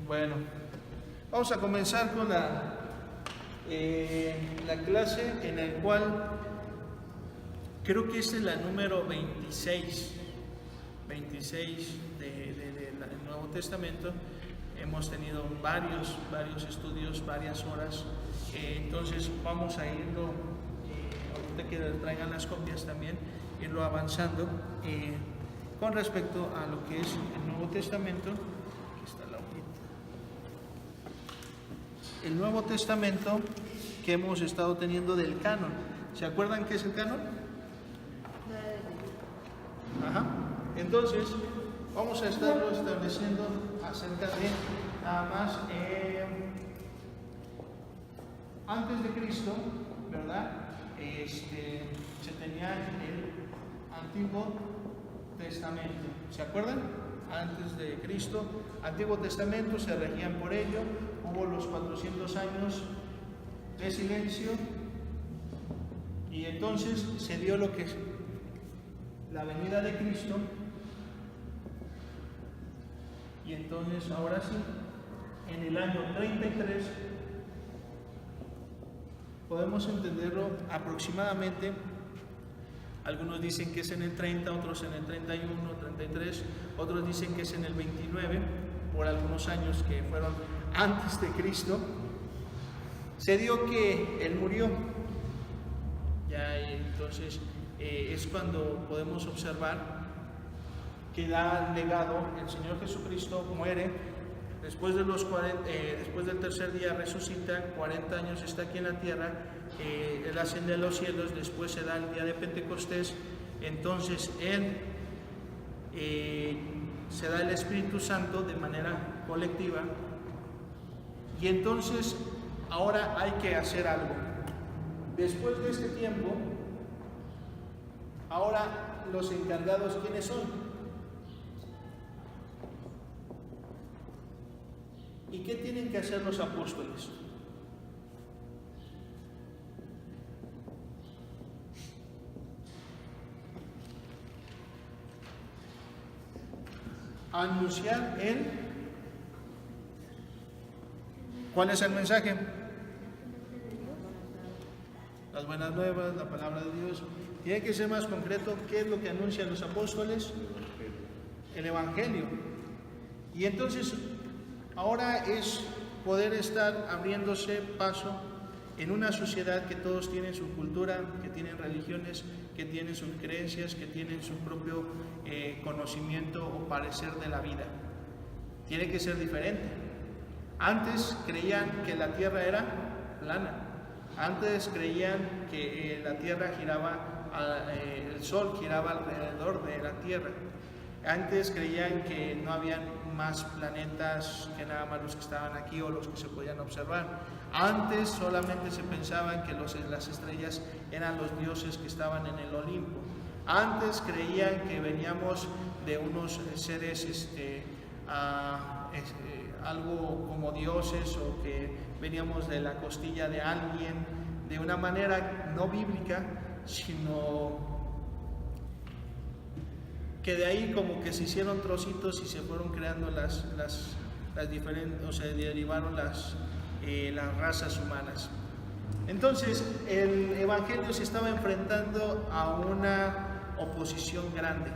Bueno, vamos a comenzar con la clase en la cual creo que esta es la número 26 del Nuevo Testamento. Hemos tenido varios estudios, varias horas, entonces vamos a irlo, ahorita que traigan las copias también, irlo avanzando con respecto a lo que es el Nuevo Testamento. Aquí está la hojita. El Nuevo Testamento que hemos estado teniendo del canon. ¿Se acuerdan qué es el canon? Ajá. Entonces, vamos a estarlo estableciendo acerca de nada más antes de Cristo, ¿verdad? Se tenía el Antiguo Testamento. ¿Se acuerdan? Antes de Cristo, Antiguo Testamento, se regían por ello. Hubo los 400 años de silencio y entonces se dio lo que es la venida de Cristo, y entonces ahora sí, en el año 33 podemos entenderlo aproximadamente. Algunos dicen que es en el 30, otros en el 31, 33, otros dicen que es en el 29, por algunos años que fueron antes de Cristo. Se dio que Él murió. Ya entonces es cuando podemos observar que da legado. El Señor Jesucristo muere, después del tercer día resucita, 40 años está aquí en la tierra, Él asciende a los cielos, después se da el día de Pentecostés, entonces Él se da el Espíritu Santo de manera colectiva, y entonces ahora hay que hacer algo. Después de este tiempo, ahora los encargados, ¿quiénes son? ¿Y qué tienen que hacer los apóstoles? Anunciar ¿cuál es el mensaje? Las buenas nuevas, la palabra de Dios. Tiene que ser más concreto. ¿Qué es lo que anuncian los apóstoles? El Evangelio. Y entonces ahora es poder estar abriéndose paso en una sociedad que todos tienen su cultura, que tienen religiones, que tienen sus creencias, que tienen su propio conocimiento o parecer de la vida. Tiene que ser diferente. Antes creían que la tierra era plana. Antes creían que la tierra giraba, el sol giraba alrededor de la tierra. Antes creían que no habían más planetas que nada más los que estaban aquí o los que se podían observar. Antes solamente se pensaban que las estrellas eran los dioses que estaban en el Olimpo. Antes creían que veníamos de unos seres algo como dioses, o que veníamos de la costilla de alguien, de una manera no bíblica, sino que de ahí como que se hicieron trocitos y se fueron creando las diferentes, o sea, derivaron las razas humanas. Entonces el Evangelio se estaba enfrentando a una oposición grande,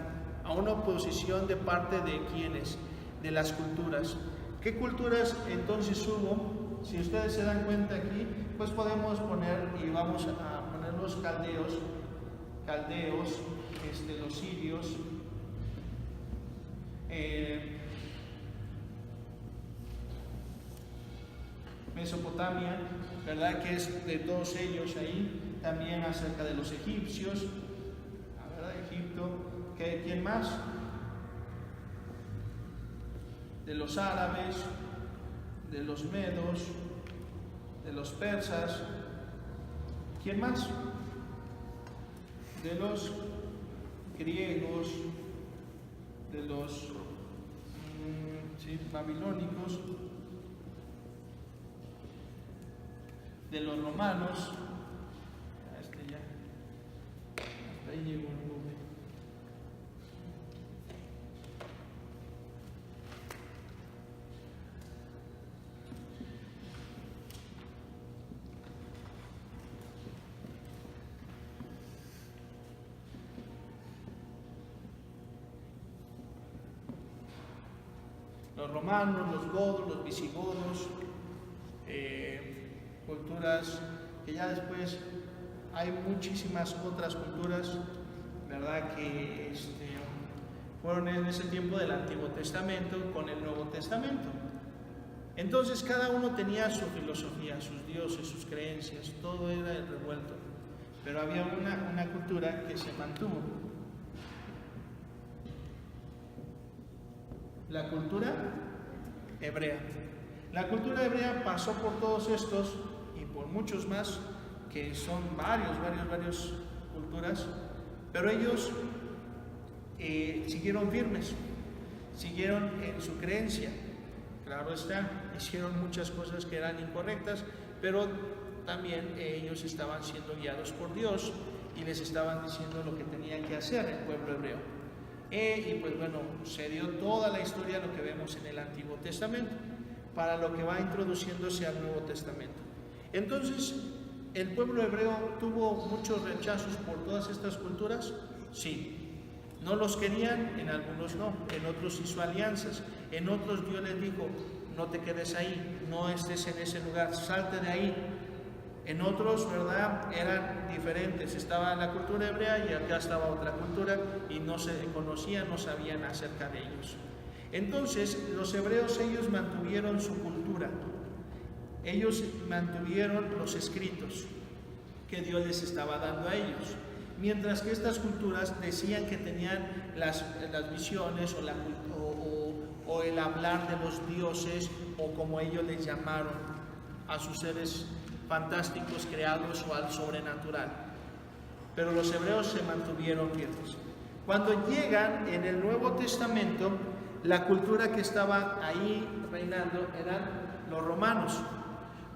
a una oposición de parte de quienes, de las culturas. ¿Qué culturas entonces hubo? Si ustedes se dan cuenta aquí, pues podemos poner, y vamos a poner los caldeos, los sirios, Mesopotamia, ¿verdad? Que es de todos ellos ahí. También acerca de los egipcios, ¿verdad? Egipto. ¿Quién más? De los árabes, de los medos, de los persas. ¿Quién más? De los griegos, de los babilónicos, de los romanos. Hasta ahí llegó el nombre. Los romanos, los godos, los visigodos, culturas que ya después hay muchísimas otras culturas, ¿verdad? Que fueron en ese tiempo del Antiguo Testamento con el Nuevo Testamento. Entonces cada uno tenía su filosofía, sus dioses, sus creencias, todo era revuelto. Pero había una cultura que se mantuvo. La cultura hebrea. La cultura hebrea pasó por todos estos y por muchos más, que son varias culturas, pero ellos siguieron firmes, siguieron en su creencia. Claro está, hicieron muchas cosas que eran incorrectas, pero también ellos estaban siendo guiados por Dios y les estaban diciendo lo que tenían que hacer el pueblo hebreo. Y pues bueno, se dio toda la historia, lo que vemos en el Antiguo Testamento, para lo que va introduciéndose al Nuevo Testamento. Entonces, ¿el pueblo hebreo tuvo muchos rechazos por todas estas culturas? Sí. No los querían, en algunos no, en otros hizo alianzas, en otros Dios les dijo, no te quedes ahí, no estés en ese lugar, salte de ahí. En otros, ¿verdad?, eran diferentes, estaba la cultura hebrea y acá estaba otra cultura y no se conocían, no sabían acerca de ellos. Entonces, los hebreos, ellos mantuvieron su cultura, ellos mantuvieron los escritos que Dios les estaba dando a ellos, mientras que estas culturas decían que tenían las visiones o el hablar de los dioses, o como ellos les llamaron a sus seres fantásticos creados o al sobrenatural. Pero los hebreos se mantuvieron firmes. Cuando llegan en el Nuevo Testamento, la cultura que estaba ahí reinando eran los romanos.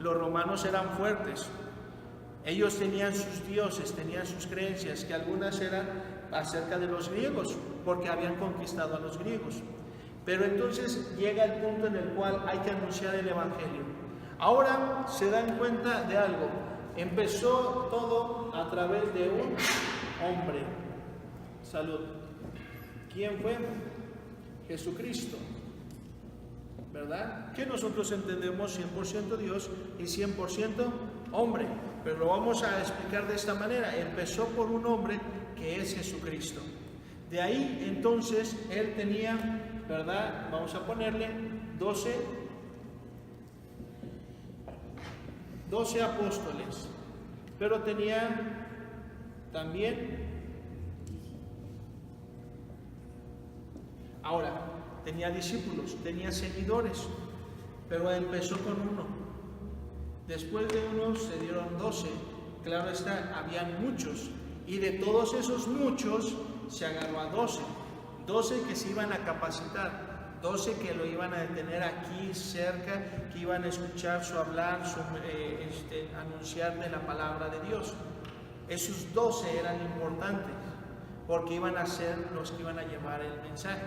Los romanos eran fuertes. Ellos tenían sus dioses, tenían sus creencias, que algunas eran acerca de los griegos, porque habían conquistado a los griegos. Pero entonces llega el punto en el cual hay que anunciar el Evangelio. Ahora se dan cuenta de algo. Empezó todo a través de un hombre. Salud. ¿Quién fue? Jesucristo. ¿Verdad? Que nosotros entendemos 100% Dios y 100% hombre. Pero lo vamos a explicar de esta manera. Empezó por un hombre que es Jesucristo. De ahí entonces él tenía, ¿verdad? Vamos a ponerle 12 apóstoles, pero tenía también, tenía discípulos, tenía seguidores, pero empezó con uno. Después de uno se dieron 12, claro está, habían muchos, y de todos esos muchos se agarró a 12 que se iban a capacitar. 12 que lo iban a tener aquí cerca, que iban a escuchar su hablar, anunciar de la palabra de Dios. Esos 12 eran importantes, porque iban a ser los que iban a llevar el mensaje.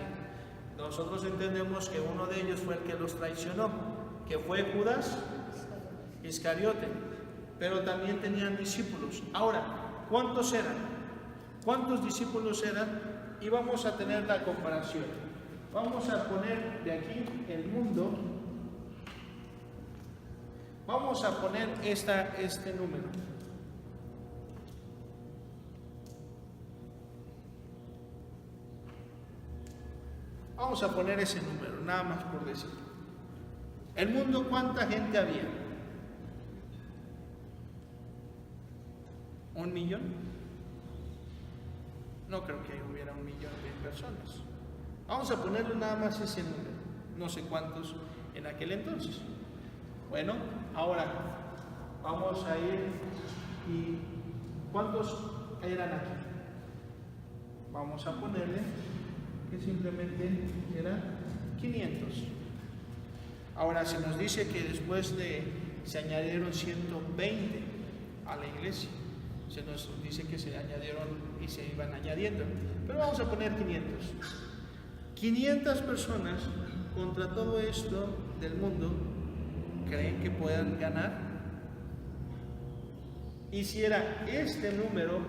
Nosotros entendemos que uno de ellos fue el que los traicionó, que fue Judas Iscariote, pero también tenían discípulos. Ahora, ¿cuántos eran? ¿Cuántos discípulos eran? Y vamos a tener la comparación. Vamos a poner de aquí el mundo. Vamos a poner este número. Vamos a poner ese número, nada más por decir. El mundo, ¿cuánta gente había? ¿1 millón? No creo que hubiera 1 millón de personas. Vamos a ponerle nada más ese número, no sé cuántos en aquel entonces. Bueno, ahora, Vamos a ir. ¿Y cuántos eran aquí? Vamos a ponerle que simplemente eran 500. Ahora se nos dice que después se añadieron 120 a la iglesia. Se nos dice que se añadieron y se iban añadiendo. Pero vamos a poner 500. 500 personas contra todo esto del mundo, ¿creen que puedan ganar? Y si era este número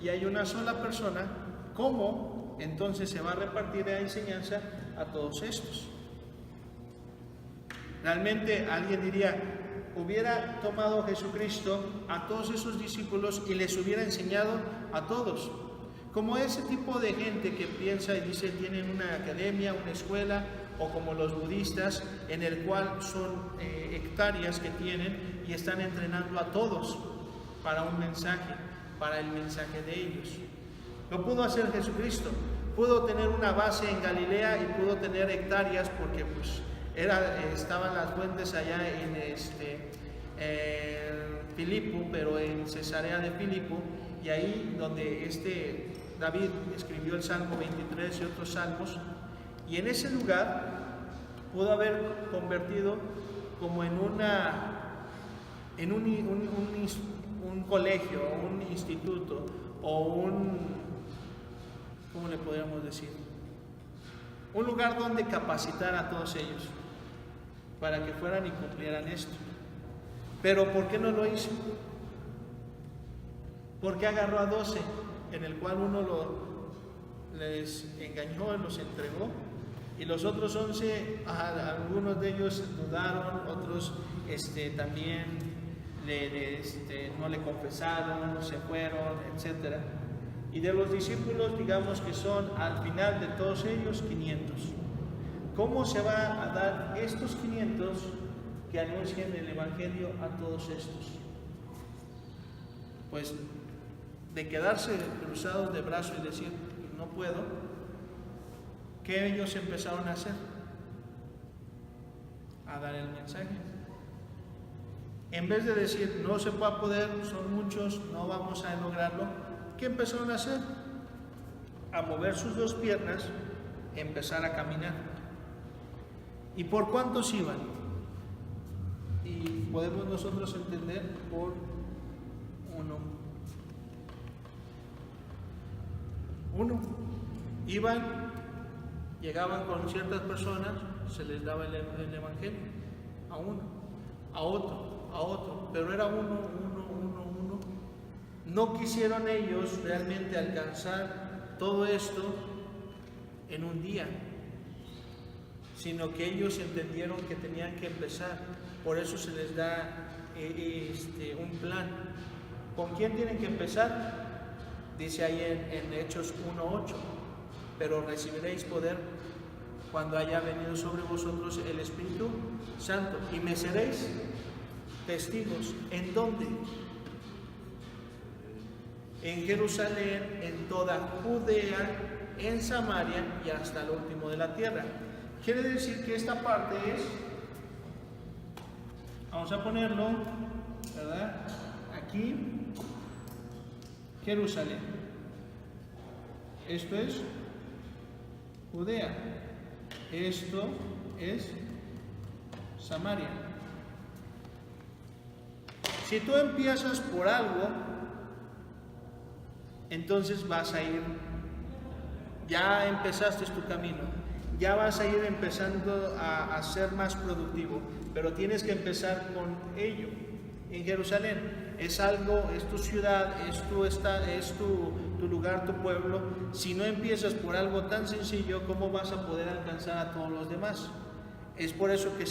y hay una sola persona, ¿cómo entonces se va a repartir la enseñanza a todos estos? Realmente alguien diría, hubiera tomado Jesucristo a todos esos discípulos y les hubiera enseñado a todos. Como ese tipo de gente que piensa y dice tienen una academia, una escuela, o como los budistas, en el cual son hectáreas que tienen y están entrenando a todos para un mensaje, para el mensaje de ellos. Lo pudo hacer Jesucristo, pudo tener una base en Galilea y pudo tener hectáreas porque pues estaban las fuentes allá en Filipo, pero en Cesarea de Filipo, y ahí donde David escribió el Salmo 23 y otros salmos, y en ese lugar pudo haber convertido como en un colegio, un instituto, o ¿cómo le podríamos decir? Un lugar donde capacitar a todos ellos, para que fueran y cumplieran esto. Pero ¿por qué no lo hizo? Porque agarró a 12, en el cual uno les engañó, los entregó, y los otros 11, algunos de ellos dudaron, otros también no le confesaron, se fueron, etc. Y de los discípulos, digamos que son al final de todos ellos 500. ¿Cómo se va a dar estos 500 que anuncien el Evangelio a todos estos? Pues de quedarse cruzados de brazos y decir, no puedo, ¿qué ellos empezaron a hacer? A dar el mensaje. En vez de decir, no se va a poder, son muchos, no vamos a lograrlo, ¿qué empezaron a hacer? A mover sus dos piernas, empezar a caminar. ¿Y por cuántos iban? Y podemos nosotros entender por uno. Iban, llegaban con ciertas personas, se les daba el Evangelio, a uno, a otro, pero era uno. No quisieron ellos realmente alcanzar todo esto en un día, sino que ellos entendieron que tenían que empezar. Por eso se les da un plan. ¿Con quién tienen que empezar? Dice ahí en Hechos 1:8, pero recibiréis poder cuando haya venido sobre vosotros el Espíritu Santo, y me seréis testigos. ¿En dónde? En Jerusalén, en toda Judea, en Samaria y hasta el último de la tierra. Quiere decir que esta parte es, vamos a ponerlo, ¿verdad? Aquí, Jerusalén. Esto es Judea. Esto es Samaria. Si tú empiezas por algo, entonces vas a ir, ya empezaste tu camino, ya vas a ir empezando a ser más productivo, pero tienes que empezar con ello. En Jerusalén es algo, es tu ciudad, es tu lugar, tu pueblo. Si no empiezas por algo tan sencillo, ¿cómo vas a poder alcanzar a todos los demás? Es por eso que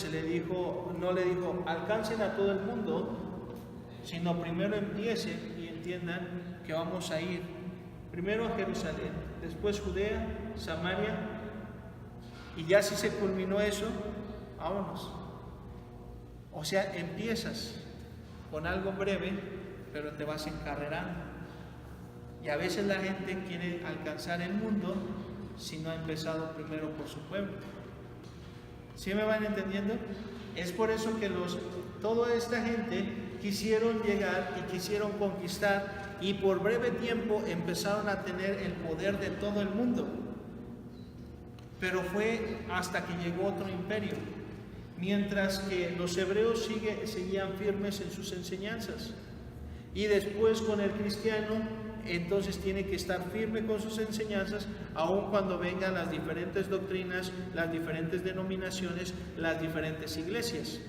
no le dijo, alcancen a todo el mundo, sino primero empiecen y entiendan que vamos a ir primero a Jerusalén, después Judea, Samaria, y ya si se culminó eso, vámonos. O sea, empiezas con algo breve, pero te vas encarrerando. Y a veces la gente quiere alcanzar el mundo si no ha empezado primero por su pueblo. ¿Sí me van entendiendo? Es por eso que toda esta gente quisieron llegar y quisieron conquistar, y por breve tiempo empezaron a tener el poder de todo el mundo. Pero fue hasta que llegó otro imperio, mientras que los hebreos seguían firmes en sus enseñanzas. Y después con el cristiano, entonces tiene que estar firme con sus enseñanzas, aun cuando vengan las diferentes doctrinas, las diferentes denominaciones, las diferentes iglesias,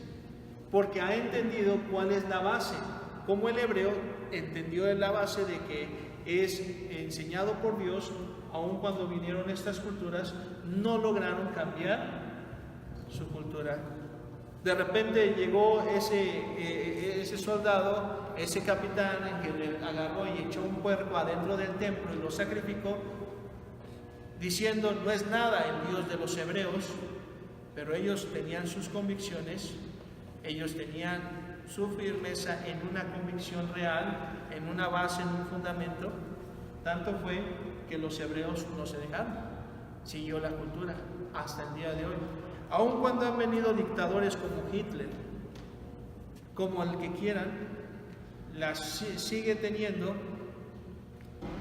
porque ha entendido cuál es la base. Como el hebreo entendió la base de que es enseñado por Dios, aun cuando vinieron estas culturas, no lograron cambiar su cultura. De repente llegó ese soldado, ese capitán, que le agarró y echó un puerco adentro del templo y lo sacrificó, diciendo: no es nada el Dios de los hebreos. Pero ellos tenían sus convicciones, ellos tenían su firmeza en una convicción real, en una base, en un fundamento. Tanto fue que los hebreos no se dejaron, siguió la cultura hasta el día de hoy. Aun cuando han venido dictadores como Hitler, como el que quieran, sigue teniendo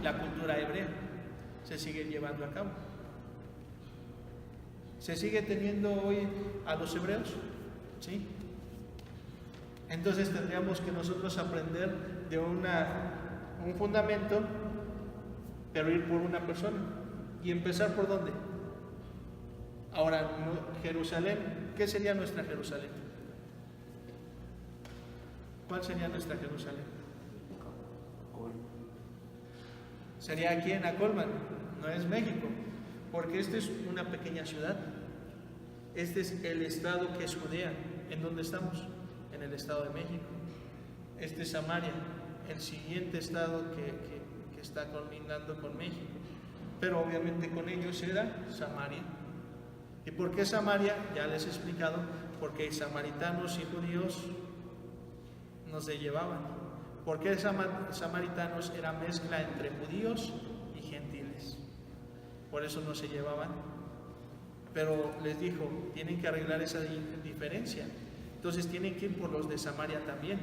la cultura hebrea, se sigue llevando a cabo. ¿Se sigue teniendo hoy a los hebreos? ¿Sí? Entonces tendríamos que nosotros aprender de un fundamento, pero ir por una persona. ¿Y empezar por dónde? Ahora, Jerusalén, ¿qué sería nuestra Jerusalén? ¿Cuál sería nuestra Jerusalén? Sería aquí en Acolman, no es México, porque esta es una pequeña ciudad. Este es el estado que es Judea. ¿En dónde estamos? En el estado de México. Este es Samaria, el siguiente estado que está culminando con México. Pero obviamente con ellos era Samaria. ¿Y por qué Samaria? Ya les he explicado, porque samaritanos y judíos no se llevaban. Porque samaritanos era mezcla entre judíos y gentiles. Por eso no se llevaban. Pero les dijo, tienen que arreglar esa diferencia. Entonces tienen que ir por los de Samaria también.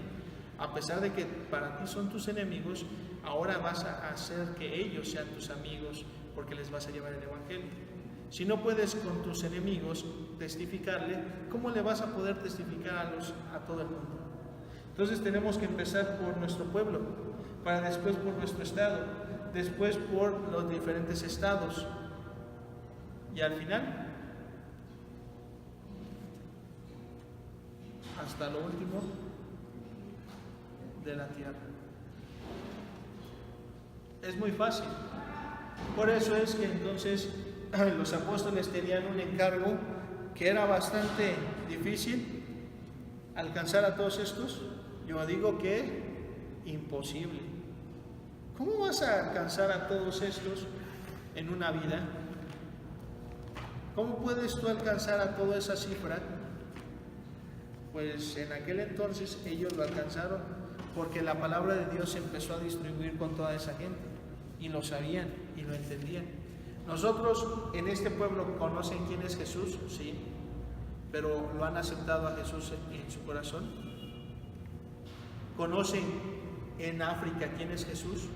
A pesar de que para ti son tus enemigos, ahora vas a hacer que ellos sean tus amigos, porque les vas a llevar el evangelio. Si no puedes con tus enemigos testificarle, ¿cómo le vas a poder testificar a todo el mundo? Entonces tenemos que empezar por nuestro pueblo, para después por nuestro estado, después por los diferentes estados, y al final, hasta lo último de la tierra. Es muy fácil. Por eso es que entonces los apóstoles tenían un encargo que era bastante difícil alcanzar a todos estos. Yo digo que imposible. ¿Cómo vas a alcanzar a todos estos en una vida? ¿Cómo puedes tú alcanzar a toda esa cifra? Pues en aquel entonces ellos lo alcanzaron porque la palabra de Dios se empezó a distribuir con toda esa gente y lo sabían y lo entendían. Nosotros en este pueblo conocen quién es Jesús, sí, pero ¿lo han aceptado a Jesús en su corazón? ¿Conocen en África quién es Jesús?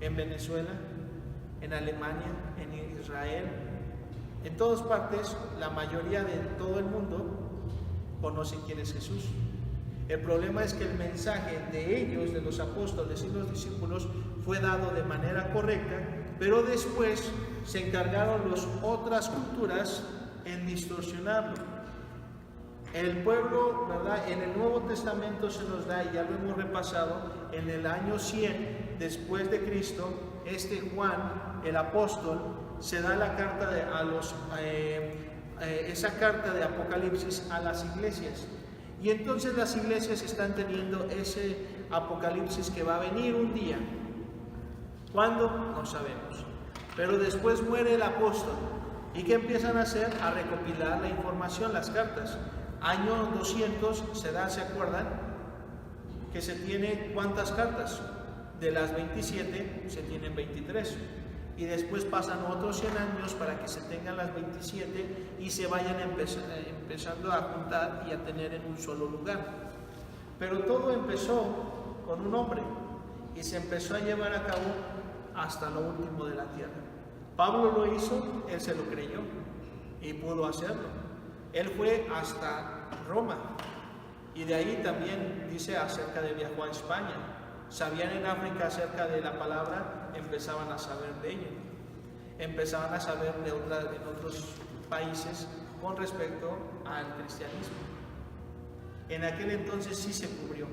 ¿En Venezuela? ¿En Alemania? ¿En Israel? En todas partes, la mayoría de todo el mundo conocen quién es Jesús. El problema es que el mensaje de ellos, de los apóstoles y los discípulos, fue dado de manera correcta, pero después se encargaron las otras culturas en distorsionarlo. El pueblo, ¿verdad? En el Nuevo Testamento se nos da, y ya lo hemos repasado, en el año 100 después de Cristo, Juan, el apóstol, se da la carta esa carta de Apocalipsis a las iglesias. Y entonces las iglesias están teniendo ese Apocalipsis que va a venir un día. ¿Cuándo? No sabemos. Pero después muere el apóstol. ¿Y qué empiezan a hacer? A recopilar la información, las cartas. Año 200 se da, ¿se acuerdan? Que se tiene ¿cuántas cartas? De las 27 se tienen 23. Y después pasan otros 100 años para que se tengan las 27 y se vayan empezando a juntar y a tener en un solo lugar. Pero todo empezó con un hombre y se empezó a llevar a cabo hasta lo último de la tierra. Pablo lo hizo, él se lo creyó y pudo hacerlo. Él fue hasta Roma y de ahí también dice acerca de viajó a España. Sabían en África acerca de la palabra, empezaban a saber de ello. Empezaban a saber de otros países con respecto al cristianismo. En aquel entonces sí se cubrió.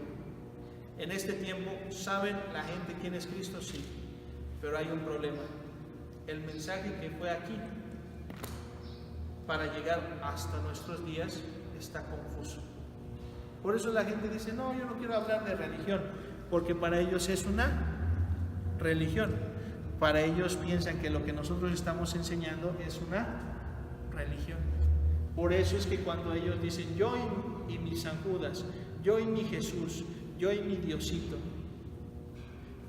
En este tiempo, ¿saben la gente quién es Cristo? Sí, pero hay un problema. El mensaje que fue aquí para llegar hasta nuestros días está confuso. Por eso la gente dice, no, yo no quiero hablar de religión, porque para ellos es una religión. Para ellos piensan que lo que nosotros estamos enseñando es una religión. Por eso es que cuando ellos dicen, yo y mi San Judas, yo y mi Jesús, yo y mi Diosito,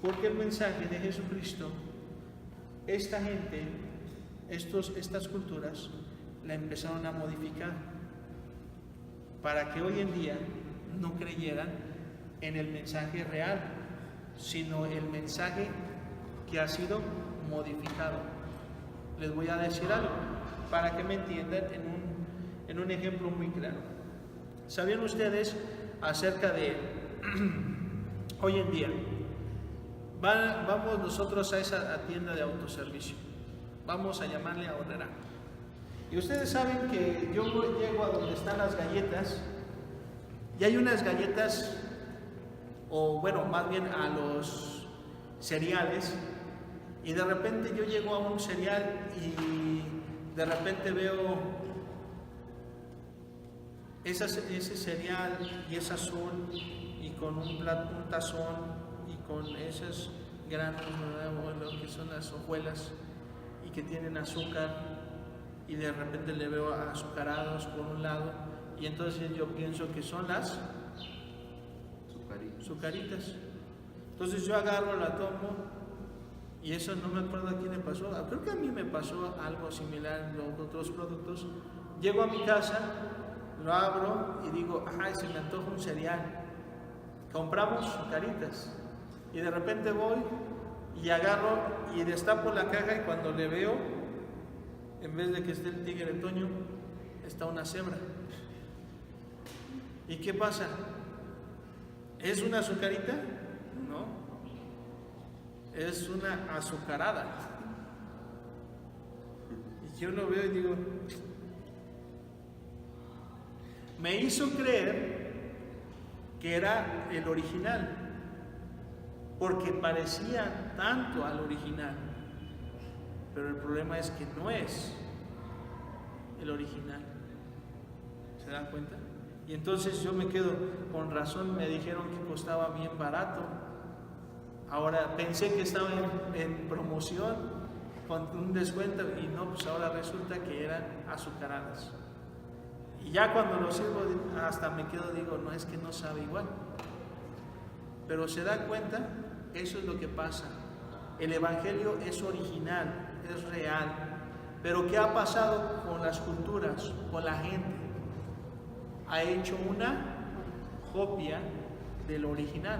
porque el mensaje de Jesucristo, esta gente, estas culturas, la empezaron a modificar para que hoy en día no creyeran en el mensaje real, sino el mensaje que ha sido modificado. Les voy a decir algo para que me entiendan en un ejemplo muy claro. ¿Sabían ustedes acerca de hoy en día? Vamos nosotros a esa tienda de autoservicio, vamos a llamarle Ahorrera. Y ustedes saben que yo llego a donde están las galletas y hay unas galletas, o bueno, más bien a los cereales, y de repente yo llego a un cereal y de repente veo ese cereal y es azul y con un tazón y con esos granos, lo que son las hojuelas y que tienen azúcar, y de repente le veo azucarados por un lado, y entonces yo pienso que son las azucaritas. Entonces yo agarro, la tomo, y eso no me acuerdo a quién le pasó, creo que a mí me pasó algo similar en los otros productos. Llego a mi casa, lo abro y digo, ay, se me antoja un cereal, compramos azucaritas, y de repente voy y agarro y destapo la caja, y cuando le veo, en vez de que esté el tigre Toño, está una cebra. ¿Y qué pasa? ¿Es una azucarita? No, es una azucarada. Y yo lo veo y digo, me hizo creer que era el original, porque parecía tanto al original, pero el problema es que no es el original. ¿Se dan cuenta? Y entonces yo me quedo, con razón me dijeron que costaba bien barato. Ahora pensé que estaba en promoción con un descuento, y no, pues ahora resulta que eran azucaradas. Y ya cuando lo sirvo, hasta me quedo, digo, no, es que no sabe igual. Pero se da cuenta, eso es lo que pasa. El Evangelio es original, es real. Pero ¿qué ha pasado con las culturas, con la gente? Ha hecho una copia del original.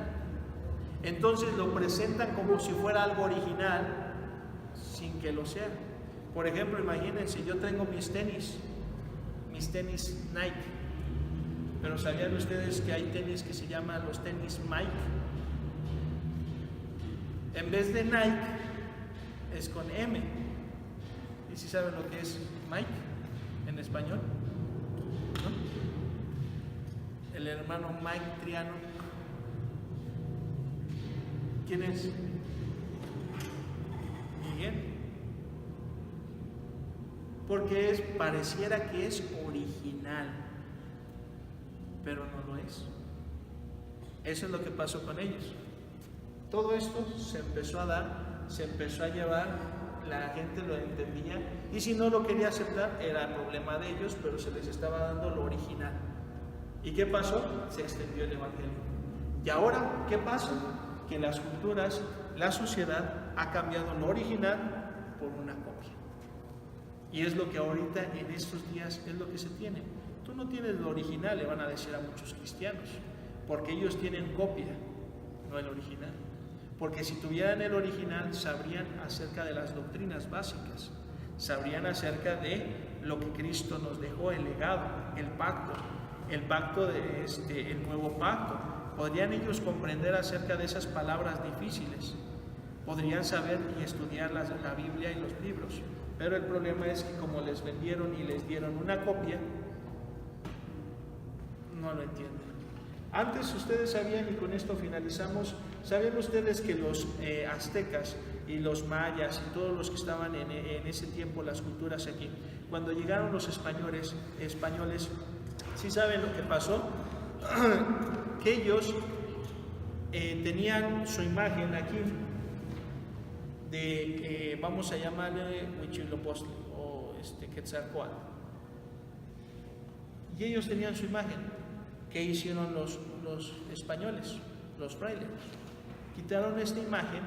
Entonces lo presentan como si fuera algo original, sin que lo sea. Por ejemplo, imagínense, yo tengo mis tenis Nike, pero ¿sabían ustedes que hay tenis que se llaman los tenis Mike? En vez de Nike es con M. ¿Y si saben lo que es Mike en español? ¿No? El hermano Mike Triano. ¿Quién es? Miguel. Porque pareciera que es original, pero no lo es. Eso es lo que pasó con ellos. Todo esto se empezó a dar, se empezó a llevar, la gente lo entendía, y si no lo quería aceptar era problema de ellos, pero se les estaba dando lo original. ¿Y qué pasó? Se extendió el Evangelio. ¿Y ahora qué pasa? Que las culturas, la sociedad ha cambiado lo original por una copia. Y es lo que ahorita, en estos días, es lo que se tiene. Tú no tienes lo original, le van a decir a muchos cristianos. porque ellos tienen copia, no el original. Porque si tuvieran el original, sabrían acerca de las doctrinas básicas, sabrían acerca de lo que Cristo nos dejó, el legado, el pacto de el nuevo pacto. Podrían ellos comprender acerca de esas palabras difíciles, podrían saber y estudiar la Biblia y los libros, pero el problema es que como les vendieron y les dieron una copia, no lo entienden. Antes ustedes sabían, y con esto finalizamos, ¿sabían ustedes que los aztecas y los mayas y todos los que estaban en ese tiempo, las culturas aquí, cuando llegaron los españoles, ¿sí saben lo que pasó? Que ellos tenían su imagen aquí de, vamos a llamarle Huitzilopochtli o Quetzalcóatl, y ellos tenían su imagen. ¿Qué hicieron los españoles, los frailes? Quitaron esta imagen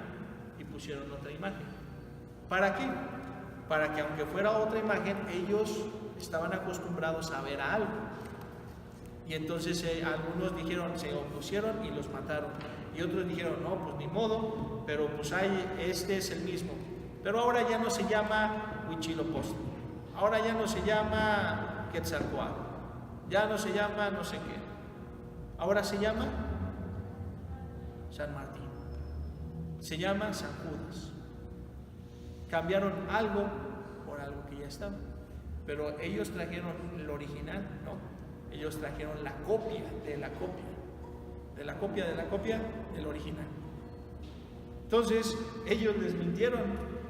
y pusieron otra imagen. ¿Para qué? Para que aunque fuera otra imagen, ellos estaban acostumbrados a ver a algo. Y entonces algunos dijeron, se opusieron y los mataron. Y otros dijeron, no, pues ni modo, pero pues este es el mismo. Pero ahora ya no se llama Huitzilopochtli, ahora ya no se llama Quetzalcóatl, ya no se llama no sé qué. Ahora se llama San Martín, se llama San Judas. Cambiaron algo por algo que ya estaba. Pero ellos trajeron el original, no. Ellos trajeron la copia de la copia, de la copia de la copia del original. Entonces ellos les mintieron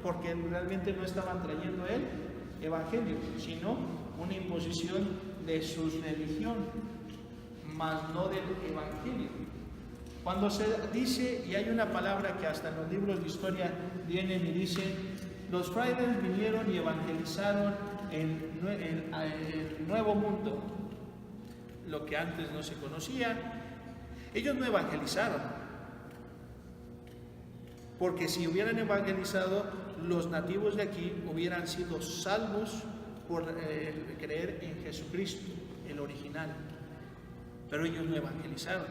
porque realmente no estaban trayendo el evangelio, sino una imposición de su religión, más no del evangelio. Cuando se dice, y hay una palabra que hasta en los libros de historia vienen y dicen, los frailes vinieron y evangelizaron el nuevo mundo, lo que antes no se conocía. Ellos no evangelizaron, porque si hubieran evangelizado, los nativos de aquí hubieran sido salvos por creer en Jesucristo, el original. Pero ellos no evangelizaron,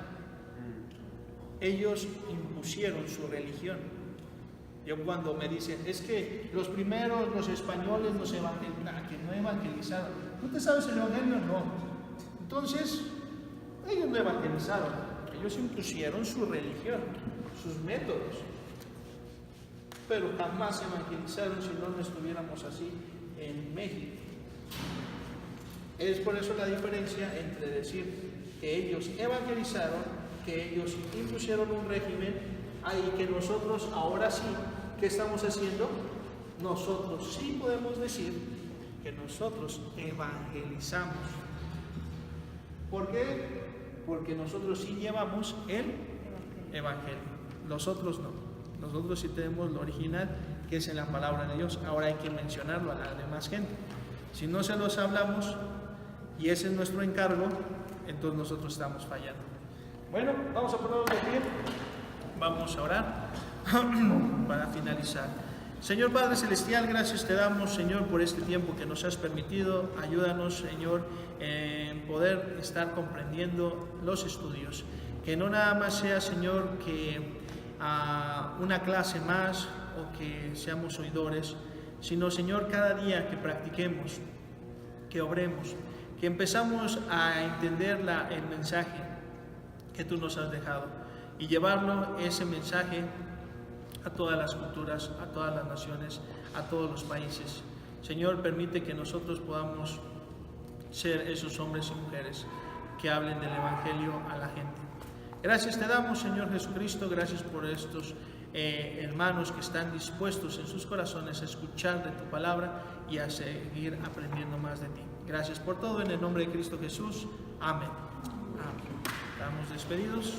ellos impusieron su religión. Yo cuando me dicen, es que los primeros, los españoles nos evangelizaron, que no evangelizaron. ¿Tú te sabes el evangelio? No. Entonces, ellos no evangelizaron, ellos impusieron su religión, sus métodos. Pero jamás evangelizaron si no estuviéramos así en México. Es por eso la diferencia entre decir que ellos evangelizaron, que ellos impusieron un régimen, y que nosotros ahora sí, ¿qué estamos haciendo? Nosotros sí podemos decir que nosotros evangelizamos. ¿Por qué? Porque nosotros sí llevamos el evangelio, los otros no. Nosotros sí tenemos lo original, que es en la palabra de Dios. Ahora hay que mencionarlo a la demás gente. Si no se los hablamos y ese es nuestro encargo, entonces nosotros estamos fallando. Bueno, vamos a ponernos de pie, vamos a orar para finalizar. Señor Padre Celestial, gracias te damos, Señor, por este tiempo que nos has permitido. Ayúdanos, Señor, en poder estar comprendiendo los estudios. Que no nada más sea, Señor, que una clase más o que seamos oidores, sino, Señor, cada día que practiquemos, que obremos, que empezamos a entender el mensaje que tú nos has dejado y llevarlo, ese mensaje, a todas las culturas, a todas las naciones, a todos los países. Señor, permite que nosotros podamos ser esos hombres y mujeres que hablen del evangelio a la gente. Gracias te damos, Señor Jesucristo, gracias por estos hermanos que están dispuestos en sus corazones a escuchar de tu palabra y a seguir aprendiendo más de ti. Gracias por todo, en el nombre de Cristo Jesús. Amén. Amén. Estamos despedidos.